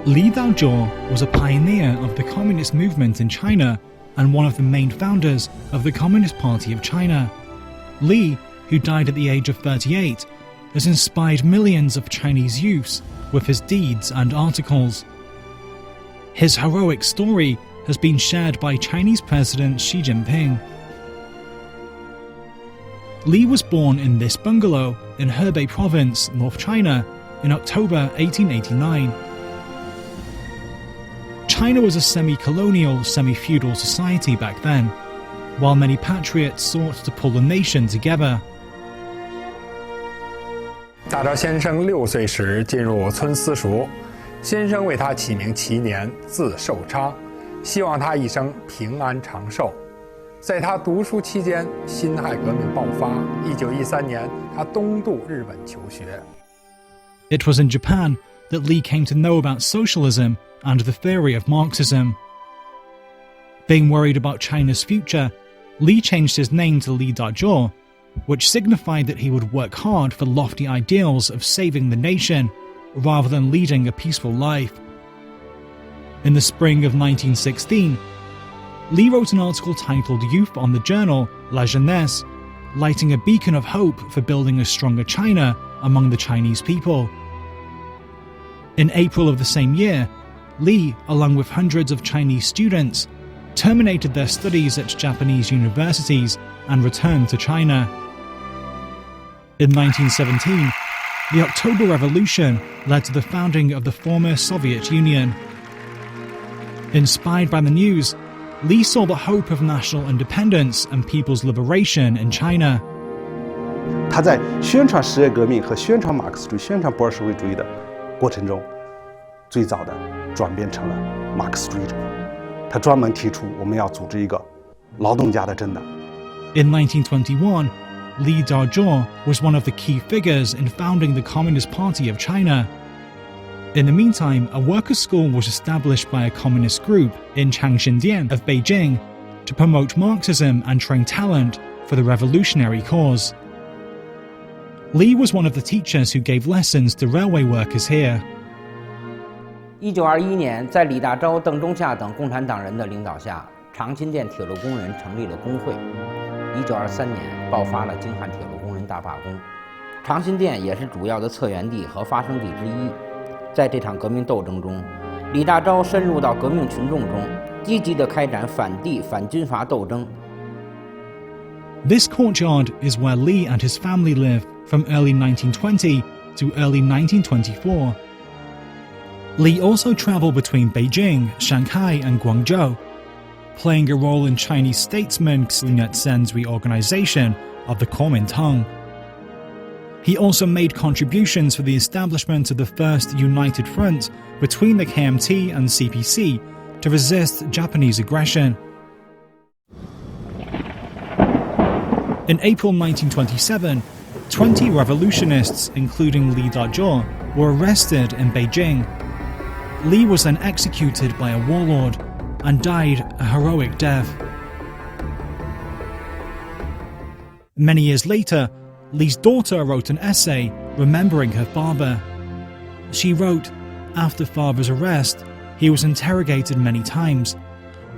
Li Dazhao was a pioneer of the communist movement in China and one of the main founders of the Communist Party of China. Li, who died at the age of 38, has inspired millions of Chinese youths with his deeds and articles. His heroic story has been shared by Chinese President Xi Jinping. Li was born in this bungalow in Hebei Province, North China, in October 1889. China was a semi-colonial, semi-feudal society back then, while many patriots sought to pull the nation together. 大钊先生6岁时进入村私塾，先生为他起名其年，字寿昌，希望他一生平安长寿。在他读书期间，辛亥革命爆发。1913年，他东渡日本求学。It was in Japan that Li came to know about socialism and the theory of Marxism. Being worried about China's future, Li changed his name to Li Dazhao, which signified that he would work hard for lofty ideals of saving the nation, rather than leading a peaceful life. In the spring of 1916, Li wrote an article titled Youth on the journal La Jeunesse, lighting a beacon of hope for building a stronger China among the Chinese people. In April of the same year, Li, along with hundreds of Chinese students, terminated their studies at Japanese universities and returned to China. In 1917, the October Revolution led to the founding of the former Soviet Union. Inspired by the news, Li saw the hope of national independence and people's liberation in China. 他在宣传十月革命和宣传马克思主义、宣传布尔什维主义的过程中，最早的转变成了马克思主义者。他专门提出我们要组织一个劳动家的政党。In 1921, Li Dazhao was one of the key figures in founding the Communist Party of China. In the meantime, a workers' school was established by a communist group in Changshindian of Beijing to promote Marxism and train talent for the revolutionary cause. Li was one of the teachers who gave lessons to railway workers here. 1921年，在李大钊、邓中夏等共产党人的领导下，长辛店铁路工人成立了工会。1923年爆发了京汉铁路工人大罢工，长辛店也是主要的策源地和发生地之一。在这场革命斗争中，李大钊深入到革命群众中，积极地开展反帝反军阀斗争。This courtyard is where Li and his family lived from early 1920 to early 1924. Li also traveled between Beijing, Shanghai and Guangzhou, playing a role in Chinese statesman Sun Yat-sen's reorganization of the Kuomintang. He also made contributions for the establishment of the first united front between the KMT and CPC to resist Japanese aggression. In April 1927, 20 revolutionists, including Li Dazhao, were arrested in Beijing. Li was then executed by a warlord and died a heroic death. Many years later, Li's daughter wrote an essay remembering her father. She wrote, after father's arrest, he was interrogated many times,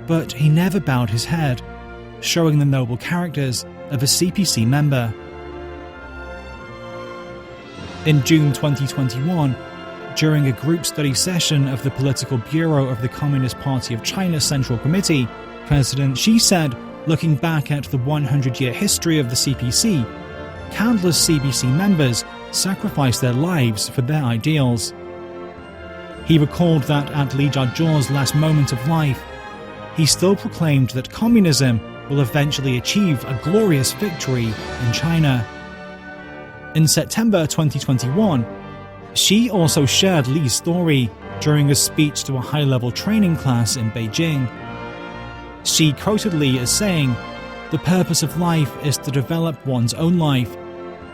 but he never bowed his head, showing the noble characters of a CPC member. In June 2021, during a group study session of the Political Bureau of the Communist Party of China Central Committee, President Xi said, looking back at the 100-year history of the CPC, countless CPC members sacrificed their lives for their ideals. He recalled that at Li Dazhao's last moment of life, he still proclaimed that communism will eventually achieve a glorious victory in China. In September 2021, Xi also shared Li's story during a speech to a high-level training class in Beijing. Xi quoted Li as saying, "The purpose of life is to develop one's own life,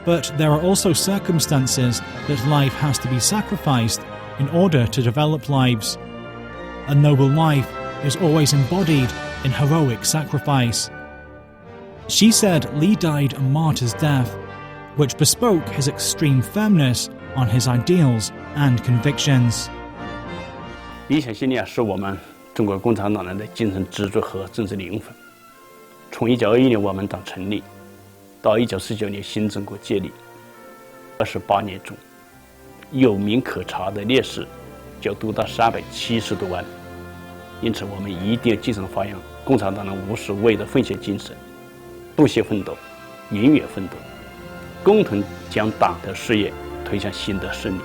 but there are also circumstances that life has to be sacrificed in order to develop lives. A noble life is always embodied in heroic sacrifice." Xi said Li died a martyr's death, which bespoke his extreme firmness on his ideals and convictions. 理想信念是我们中国共产党人的精神支柱和政治灵魂。从1921年我们党成立到1949年新中国建立，28年中，有名可查的烈士就多达370多万。因此，我们一定要继承发扬共产党人无所谓的奉献精神，不懈奋斗，永远奋斗，共同将党的事业推向新的胜利。